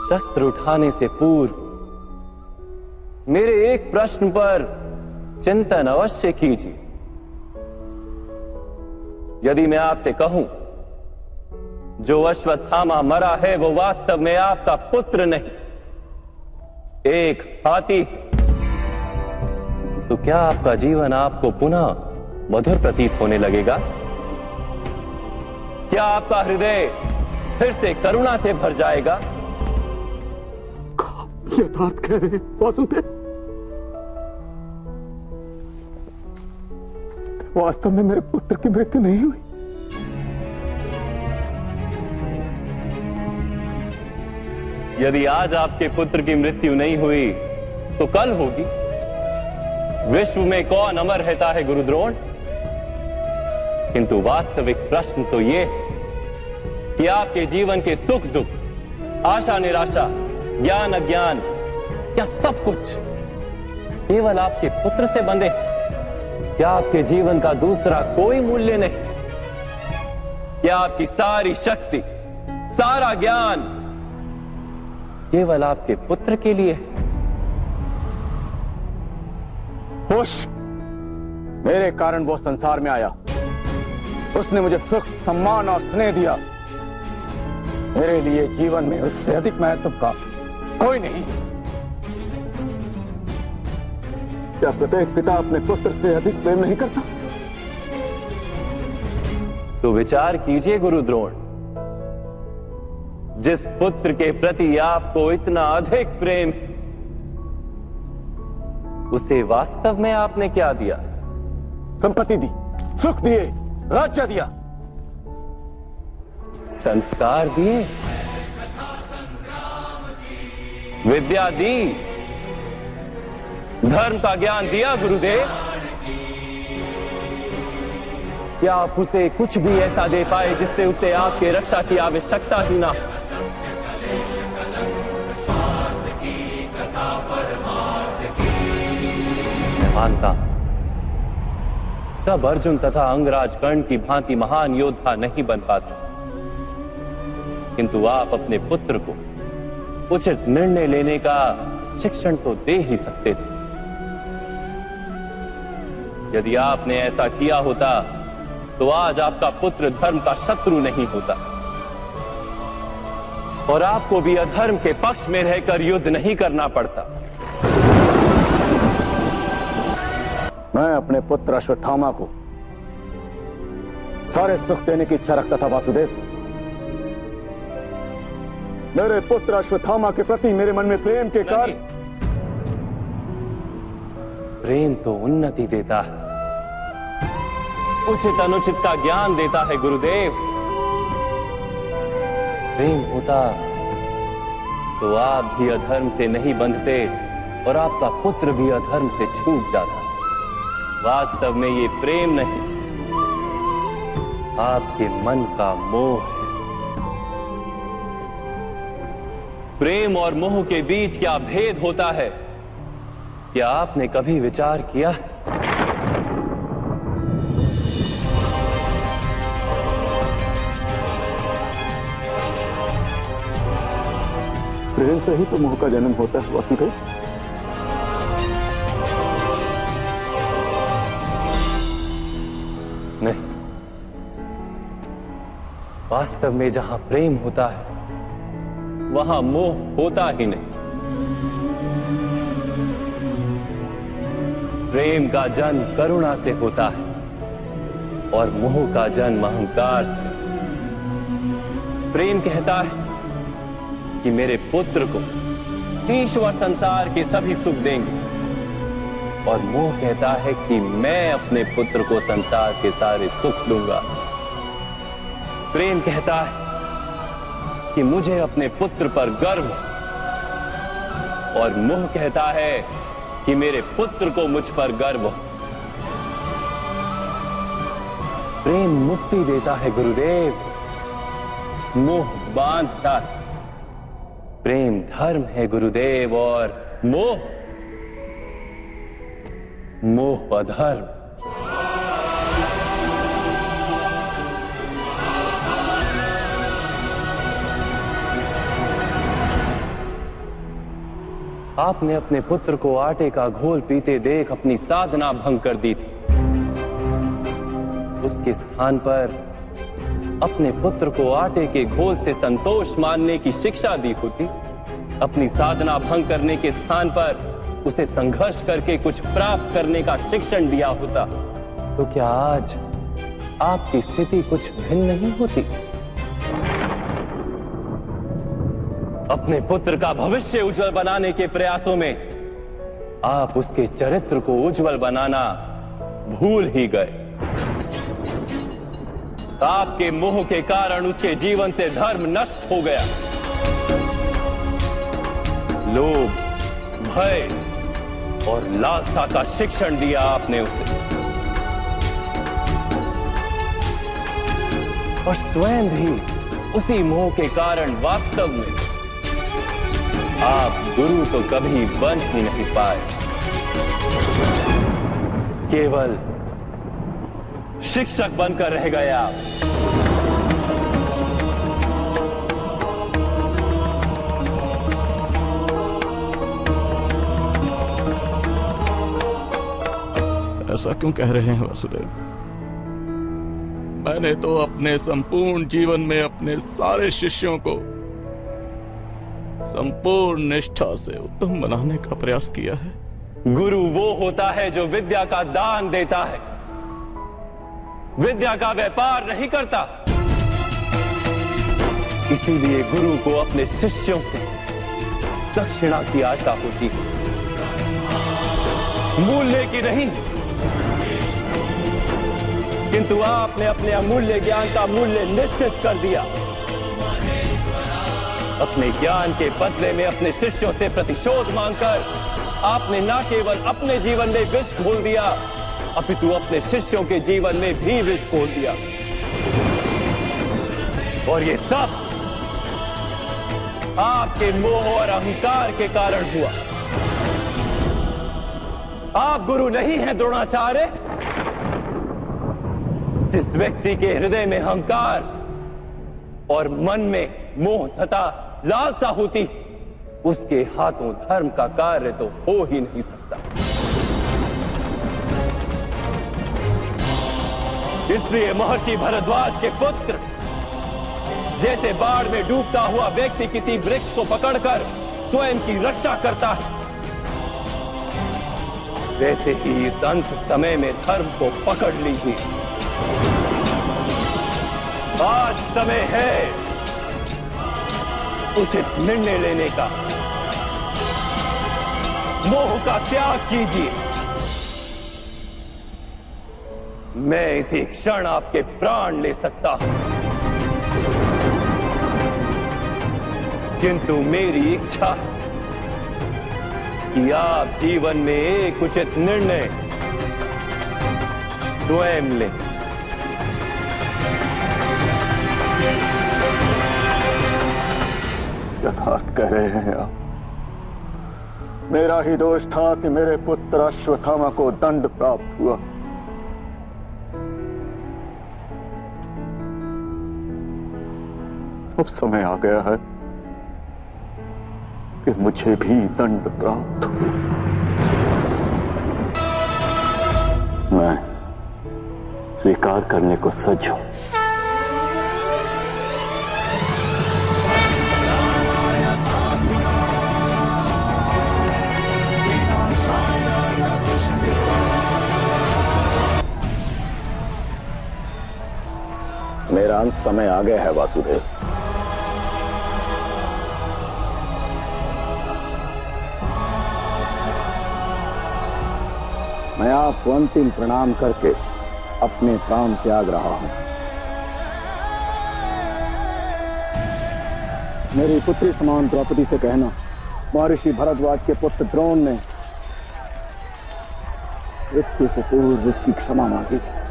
शस्त्र उठाने से पूर्व मेरे एक प्रश्न पर चिंतन अवश्य कीजिए। यदि मैं आपसे कहूं जो अश्वत्थामा मरा है वो वास्तव में आपका पुत्र नहीं, एक हाथी, तो क्या आपका जीवन आपको पुनः मधुर प्रतीत होने लगेगा? क्या आपका हृदय फिर से करुणा से भर जाएगा? यथार्थ कह रहे हैं वासुदेव। वास्तव में मेरे पुत्र की मृत्यु नहीं हुई। यदि आज आपके पुत्र की मृत्यु नहीं हुई तो कल होगी। विश्व में कौन अमर रहता है गुरुद्रोण? किंतु वास्तविक प्रश्न तो यह है कि आपके जीवन के सुख दुख, आशा निराशा, ज्ञान अज्ञान, क्या सब कुछ केवल आपके पुत्र से बंधे? क्या आपके जीवन का दूसरा कोई मूल्य नहीं? क्या आपकी सारी शक्ति, सारा ज्ञान केवल आपके पुत्र के लिए? खुश, मेरे कारण वो संसार में आया। उसने मुझे सुख, सम्मान और स्नेह दिया। मेरे लिए जीवन में उससे अधिक महत्व का कोई नहीं। क्या प्रत्येक पिता अपने पुत्र से अधिक प्रेम नहीं करता? तो विचार कीजिए गुरुद्रोण, जिस पुत्र के प्रति आपको इतना अधिक प्रेम है, उसे वास्तव में आपने क्या दिया? संपत्ति दी, सुख दिए, राज्य दिया, संस्कार दिए, विद्या दी, धर्म का ज्ञान दिया गुरुदेव। क्या आप उसे कुछ भी ऐसा दे पाए जिससे उसे आपके रक्षा की आवश्यकता ही ना हो? मैं मानता हूं सब अर्जुन तथा अंगराज कर्ण की भांति महान योद्धा नहीं बन पाते, किंतु आप अपने पुत्र को उचित निर्णय लेने का शिक्षण तो दे ही सकते थे। यदि आपने ऐसा किया होता तो आज आपका पुत्र धर्म का शत्रु नहीं होता और आपको भी अधर्म के पक्ष में रहकर युद्ध नहीं करना पड़ता। मैं अपने पुत्र अश्वत्थामा को सारे सुख देने की इच्छा रखता था वासुदेव। मेरे पुत्र अश्वत्थामा के प्रति मेरे मन में प्रेम के कारण। प्रेम तो उन्नति देता है, उचित अनुचित का ज्ञान देता है गुरुदेव। प्रेम होता तो आप भी अधर्म से नहीं बंधते और आपका पुत्र भी अधर्म से छूट जाता। वास्तव में ये प्रेम नहीं, आपके मन का मोह है। प्रेम और मोह के बीच क्या भेद होता है, क्या आपने कभी विचार किया है? प्रेम से ही तो मोह का जन्म होता है वासुदेव। नहीं, वास्तव में जहां प्रेम होता है वहां मोह होता ही नहीं। प्रेम का जन्म करुणा से होता है और मोह का जन्म अहंकार से। प्रेम कहता है कि मेरे पुत्र को ईश्वर संसार के सभी सुख देंगे और मोह कहता है कि मैं अपने पुत्र को संसार के सारे सुख दूंगा। प्रेम कहता है कि मुझे अपने पुत्र पर गर्व और मोह कहता है कि मेरे पुत्र को मुझ पर गर्व। प्रेम मुक्ति देता है गुरुदेव, मोह बांधता है। प्रेम धर्म है गुरुदेव और मोह अधर्म। आपने अपने पुत्र को आटे का घोल पीते देख अपनी साधना भंग कर दी थी। उसके स्थान पर अपने पुत्र को आटे के घोल से संतोष मानने की शिक्षा दी होती। अपनी साधना भंग करने के स्थान पर उसे संघर्ष करके कुछ प्राप्त करने का शिक्षण दिया होता, तो क्या आज आपकी स्थिति कुछ भिन्न नहीं होती? अपने पुत्र का भविष्य उज्जवल बनाने के प्रयासों में आप उसके चरित्र को उज्जवल बनाना भूल ही गए। आपके मोह के कारण उसके जीवन से धर्म नष्ट हो गया। लोभ, भय और लालसा का शिक्षण दिया आपने उसे, और स्वयं भी उसी मोह के कारण वास्तव में आप गुरु तो कभी बन ही नहीं पाए, केवल शिक्षक बनकर रह गए आप। ऐसा क्यों कह रहे हैं वासुदेव? मैंने तो अपने संपूर्ण जीवन में अपने सारे शिष्यों को संपूर्ण निष्ठा से उत्तम बनाने का प्रयास किया है। गुरु वो होता है जो विद्या का दान देता है, विद्या का व्यापार नहीं करता। इसीलिए गुरु को अपने शिष्यों से दक्षिणा की आशा होती है, मूल्य की नहीं। किंतु आपने अपने अमूल्य ज्ञान का मूल्य निश्चित कर दिया। अपने ज्ञान के बदले में अपने शिष्यों से प्रतिशोध मांगकर आपने न केवल अपने जीवन में विष घोल दिया, अपितु अपने शिष्यों के जीवन में भी विष घोल दिया। और ये सब आपके मोह और अहंकार के कारण हुआ। आप गुरु नहीं हैं द्रोणाचार्य। जिस व्यक्ति के हृदय में अहंकार और मन में मोह तथा लालसा होती, उसके हाथों धर्म का कार्य तो हो ही नहीं सकता। इसलिए महर्षि भरद्वाज के पुत्र जैसे बाढ़ में डूबता हुआ व्यक्ति किसी वृक्ष को पकड़कर स्वयं की रक्षा करता है, वैसे ही इस अंत समय में धर्म को पकड़ लीजिए। आज समय है उचित निर्णय लेने का। मोह का त्याग कीजिए। मैं इसी क्षण आपके प्राण ले सकता हूं, किंतु मेरी इच्छा है कि आप जीवन में एक उचित निर्णय स्वयं लें। यथार्थ कह रहे हैं आप। मेरा ही दोष था कि मेरे पुत्र अश्वत्थामा को दंड प्राप्त हुआ। अब समय आ गया है कि मुझे भी दंड प्राप्त हो। मैं स्वीकार करने को सज्ज हूं। मेरा अंत समय आ गया है वासुदेव। मैं आपको अंतिम प्रणाम करके अपने प्राण त्याग रहा हूं। मेरी पुत्री समान द्रौपदी से कहना, महर्षि भरद्वाज के पुत्र द्रोण ने मृत्यु से पूर्व उसकी क्षमा मांगी थी।